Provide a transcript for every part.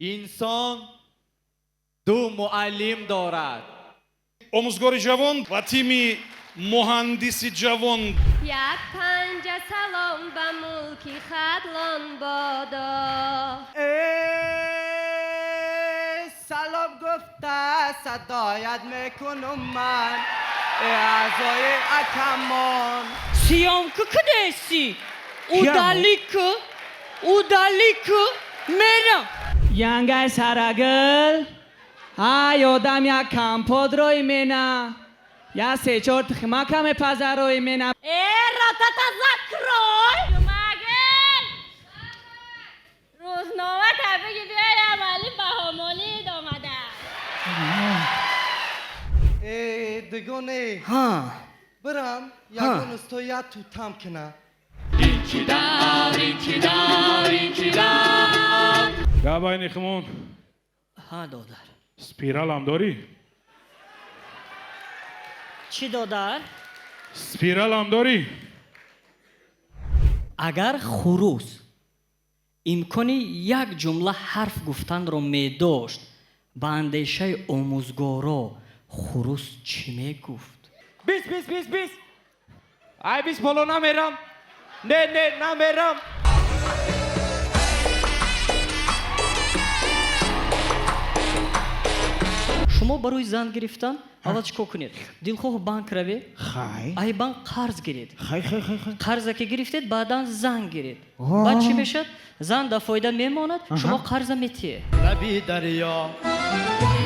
انسان دو معلم دارد. آموزگار جوان و تیم مهندسی جوان. یک پنجه سلام به ملکی خدلان بادا. سلام گفته صدایت میکنم من اعضای اتمان. Syomka kudesi. Udaliku mera. Yangay saragil. Ay odam ya kampodroy mena. Ya se chort khmakam pazaroy mena. راتتا زکروی مگل روزنامه تبریک بیای عملی بهامانی آمده. دگونه Ha. برم یگون استویا تو تام کنه. گاباینی خمون Ha dodar. سپیرال هم داری؟ Çi dodar? سپیرال هم داری؟ Agar xurus имкони як ҷумла ҳарф гуфтанро медошт ба андешаи омӯзгоро хурус чӣ мегуфт? بیس ای بیس بالا نمیرم. نه نمیرم. шумо барои зан гирифтан аввал чӣ кор кунед? Дилхоҳ банк равед, Khay. ай банк қарз гиред. Khay. қарзе ки гирифтед баъдан зан гиред. баъд чӣ мешад? Зан дар фоида мемонад, шумо қарза метиҳед.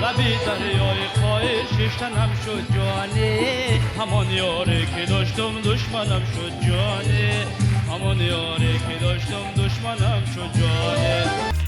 لبی دریای خواهششتنم شد جانی. همان یاری که داشتم دشمنم شد جانی. همان یاری که داشتم دشمنم شد جانی.